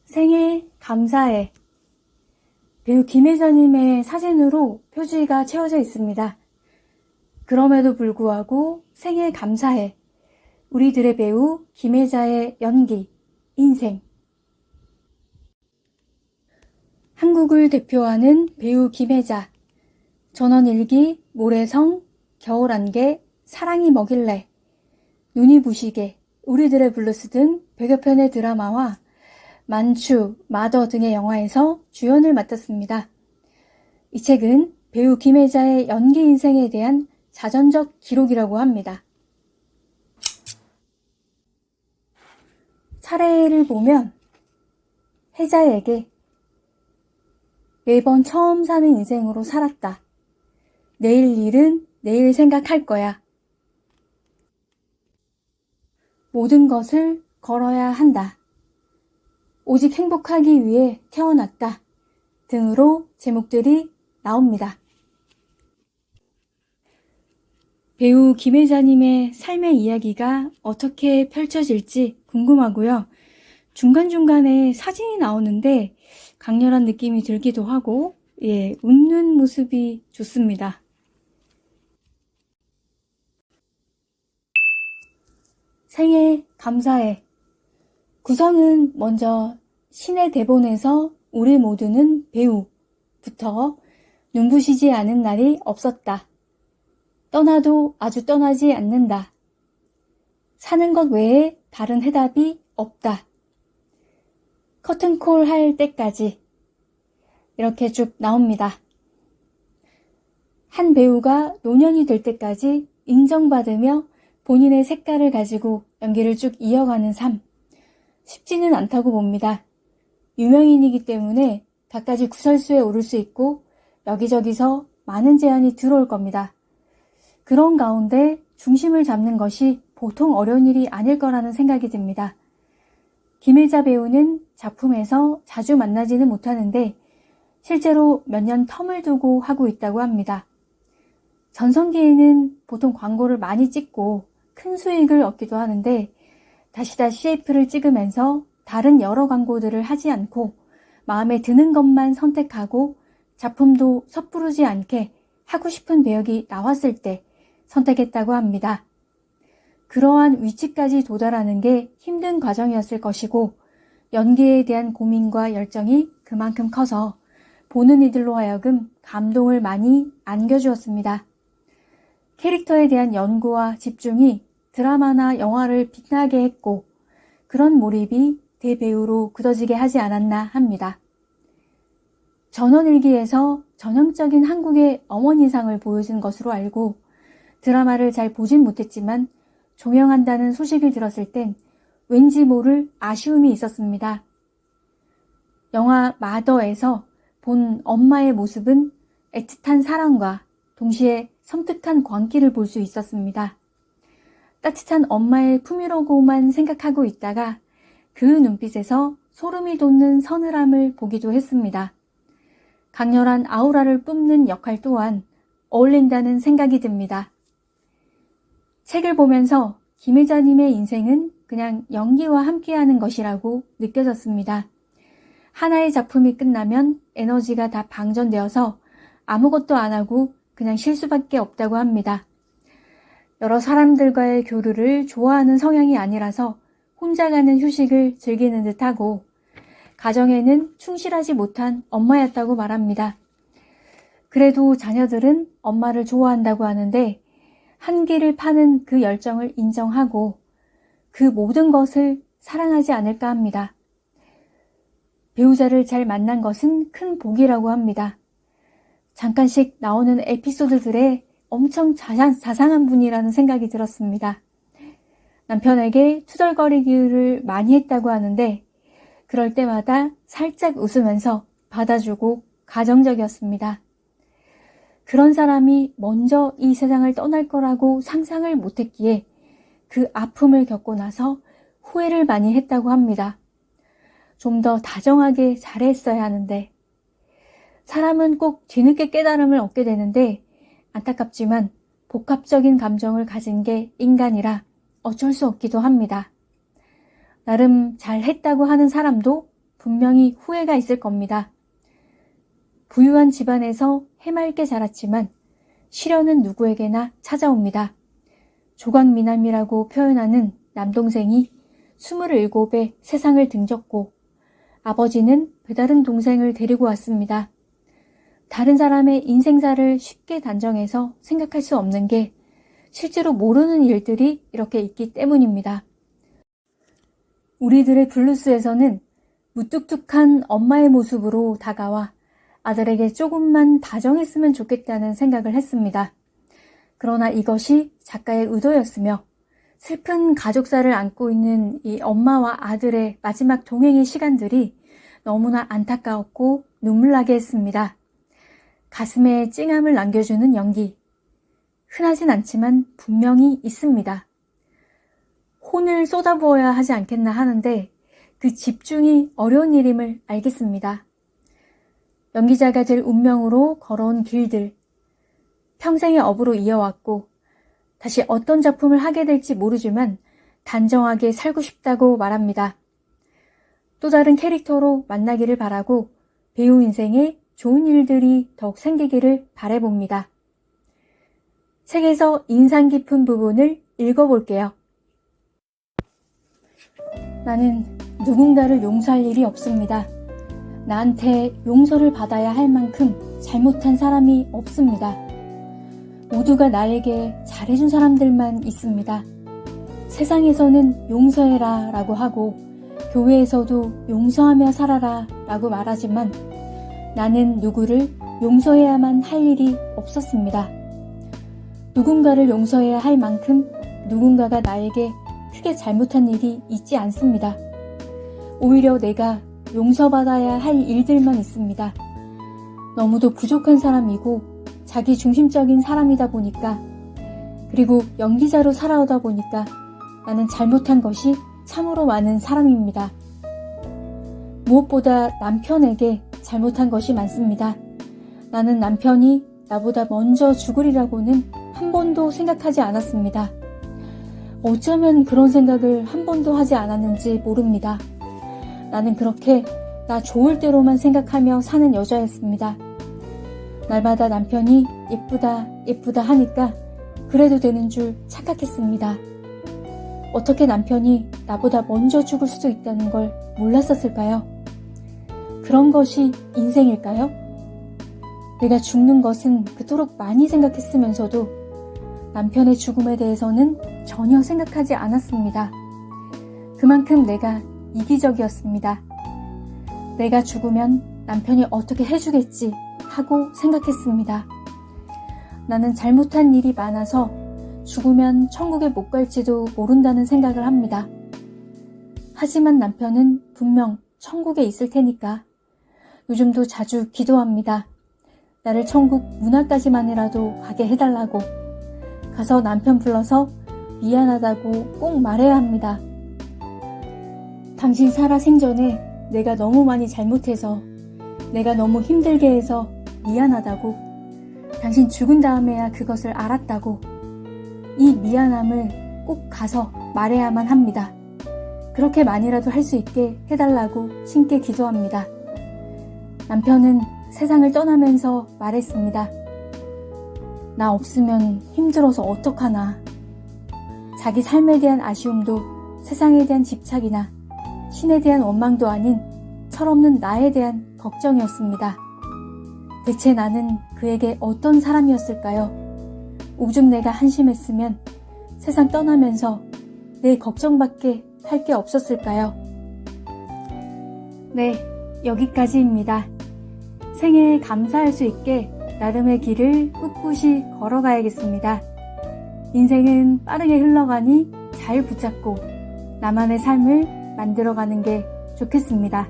생애 감사해. 배우 김혜자님의 사진으로 표지가 채워져 있습니다. 그럼에도 불구하고 생애 감사해. 우리들의 배우 김혜자의 연기, 인생. 한국을 대표하는 배우 김혜자. 전원일기, 모래성, 겨울안개, 사랑이 뭐길래, 눈이 부시게, 우리들의 블루스 등 100여 편의 드라마와 만추, 마더 등의 영화에서 주연을 맡았습니다. 이 책은 배우 김혜자의 연기 인생에 대한 자전적 기록이라고 합니다. 차례를 보면 혜자에게 매번 처음 사는 인생으로 살았다. 내일 일은 내일 생각할 거야. 모든 것을 걸어야 한다. 오직 행복하기 위해 태어났다. 등으로 제목들이 나옵니다. 배우 김혜자님의 삶의 이야기가 어떻게 펼쳐질지 궁금하고요. 중간중간에 사진이 나오는데 강렬한 느낌이 들기도 하고, 웃는 모습이 좋습니다. 생애 감사해. 구성은 먼저 신의 대본에서 우리 모두는 배우부터 눈부시지 않은 날이 없었다. 떠나도 아주 떠나지 않는다. 사는 것 외에 다른 해답이 없다. 커튼콜 할 때까지 이렇게 쭉 나옵니다. 한 배우가 노년이 될 때까지 인정받으며 본인의 색깔을 가지고 연기를 쭉 이어가는 삶. 쉽지는 않다고 봅니다. 유명인이기 때문에 갖가지 구설수에 오를 수 있고 여기저기서 많은 제안이 들어올 겁니다. 그런 가운데 중심을 잡는 것이 보통 어려운 일이 아닐 거라는 생각이 듭니다. 김혜자 배우는 작품에서 자주 만나지는 못하는데 실제로 몇 년 텀을 두고 하고 있다고 합니다. 전성기에는 보통 광고를 많이 찍고 큰 수익을 얻기도 하는데 다시 CF를 찍으면서 다른 여러 광고들을 하지 않고 마음에 드는 것만 선택하고 작품도 섣부르지 않게 하고 싶은 배역이 나왔을 때 선택했다고 합니다. 그러한 위치까지 도달하는 게 힘든 과정이었을 것이고 연기에 대한 고민과 열정이 그만큼 커서 보는 이들로 하여금 감동을 많이 안겨주었습니다. 캐릭터에 대한 연구와 집중이 드라마나 영화를 빛나게 했고 그런 몰입이 대배우로 굳어지게 하지 않았나 합니다. 전원일기에서 전형적인 한국의 어머니상을 보여준 것으로 알고 드라마를 잘 보진 못했지만 종영한다는 소식을 들었을 땐 왠지 모를 아쉬움이 있었습니다. 영화 마더에서 본 엄마의 모습은 애틋한 사랑과 동시에 섬뜩한 광기를 볼 수 있었습니다. 따뜻한 엄마의 품이라고만 생각하고 있다가 그 눈빛에서 소름이 돋는 서늘함을 보기도 했습니다. 강렬한 아우라를 뿜는 역할 또한 어울린다는 생각이 듭니다. 책을 보면서 김혜자님의 인생은 그냥 연기와 함께하는 것이라고 느껴졌습니다. 하나의 작품이 끝나면 에너지가 다 방전되어서 아무것도 안 하고 그냥 쉴 수밖에 없다고 합니다. 여러 사람들과의 교류를 좋아하는 성향이 아니라서 혼자 가는 휴식을 즐기는 듯하고 가정에는 충실하지 못한 엄마였다고 말합니다. 그래도 자녀들은 엄마를 좋아한다고 하는데 한기를 파는 그 열정을 인정하고 그 모든 것을 사랑하지 않을까 합니다. 배우자를 잘 만난 것은 큰 복이라고 합니다. 잠깐씩 나오는 에피소드들에 엄청 자상한 분이라는 생각이 들었습니다. 남편에게 투덜거리기를 많이 했다고 하는데 그럴 때마다 살짝 웃으면서 받아주고 가정적이었습니다. 그런 사람이 먼저 이 세상을 떠날 거라고 상상을 못했기에 그 아픔을 겪고 나서 후회를 많이 했다고 합니다. 좀 더 다정하게 잘했어야 하는데 사람은 꼭 뒤늦게 깨달음을 얻게 되는데 안타깝지만 복합적인 감정을 가진 게 인간이라 어쩔 수 없기도 합니다. 나름 잘했다고 하는 사람도 분명히 후회가 있을 겁니다. 부유한 집안에서 해맑게 자랐지만 시련은 누구에게나 찾아옵니다. 조각미남이라고 표현하는 남동생이 27에 세상을 등졌고 아버지는 배다른 동생을 데리고 왔습니다. 다른 사람의 인생사를 쉽게 단정해서 생각할 수 없는 게 실제로 모르는 일들이 이렇게 있기 때문입니다. 우리들의 블루스에서는 무뚝뚝한 엄마의 모습으로 다가와 아들에게 조금만 다정했으면 좋겠다는 생각을 했습니다. 그러나 이것이 작가의 의도였으며 슬픈 가족사를 안고 있는 이 엄마와 아들의 마지막 동행의 시간들이 너무나 안타까웠고 눈물나게 했습니다. 가슴에 찡함을 남겨주는 연기. 흔하진 않지만 분명히 있습니다. 혼을 쏟아부어야 하지 않겠나 하는데 그 집중이 어려운 일임을 알겠습니다. 연기자가 될 운명으로 걸어온 길들, 평생의 업으로 이어왔고 다시 어떤 작품을 하게 될지 모르지만 단정하게 살고 싶다고 말합니다. 또 다른 캐릭터로 만나기를 바라고 배우 인생에 좋은 일들이 더욱 생기기를 바라봅니다. 책에서 인상 깊은 부분을 읽어볼게요. 나는 누군가를 용서할 일이 없습니다. 나한테 용서를 받아야 할 만큼 잘못한 사람이 없습니다. 모두가 나에게 잘해준 사람들만 있습니다. 세상에서는 용서해라 라고 하고 교회에서도 용서하며 살아라 라고 말하지만 나는 누구를 용서해야만 할 일이 없었습니다. 누군가를 용서해야 할 만큼 누군가가 나에게 크게 잘못한 일이 있지 않습니다. 오히려 내가 용서받아야 할 일들만 있습니다. 너무도 부족한 사람이고 자기 중심적인 사람이다 보니까 그리고 연기자로 살아오다 보니까 나는 잘못한 것이 참으로 많은 사람입니다. 무엇보다 남편에게 잘못한 것이 많습니다. 나는 남편이 나보다 먼저 죽으리라고는 한 번도 생각하지 않았습니다. 어쩌면 그런 생각을 한 번도 하지 않았는지 모릅니다. 나는 그렇게 나 좋을 대로만 생각하며 사는 여자였습니다. 날마다 남편이 예쁘다 예쁘다 하니까 그래도 되는 줄 착각했습니다. 어떻게 남편이 나보다 먼저 죽을 수도 있다는 걸 몰랐었을까요? 그런 것이 인생일까요? 내가 죽는 것은 그토록 많이 생각했으면서도 남편의 죽음에 대해서는 전혀 생각하지 않았습니다. 그만큼 내가 이기적이었습니다. 내가 죽으면 남편이 어떻게 해주겠지 하고 생각했습니다. 나는 잘못한 일이 많아서 죽으면 천국에 못 갈지도 모른다는 생각을 합니다. 하지만 남편은 분명 천국에 있을 테니까 요즘도 자주 기도합니다. 나를 천국 문 앞까지만이라도 가게 해달라고. 가서 남편 불러서 미안하다고 꼭 말해야 합니다. 당신 살아 생전에 내가 너무 많이 잘못해서 내가 너무 힘들게 해서 미안하다고. 당신 죽은 다음에야 그것을 알았다고. 이 미안함을 꼭 가서 말해야만 합니다. 그렇게만이라도 할 수 있게 해달라고 신께 기도합니다. 남편은 세상을 떠나면서 말했습니다. 나 없으면 힘들어서 어떡하나. 자기 삶에 대한 아쉬움도 세상에 대한 집착이나 신에 대한 원망도 아닌 철없는 나에 대한 걱정이었습니다. 대체 나는 그에게 어떤 사람이었을까요? 오죽 내가 한심했으면 세상 떠나면서 내 걱정밖에 할 게 없었을까요? 네, 여기까지입니다. 생애에 감사할 수 있게 나름의 길을 꿋꿋이 걸어가야겠습니다. 인생은 빠르게 흘러가니 잘 붙잡고 나만의 삶을 만들어가는 게 좋겠습니다.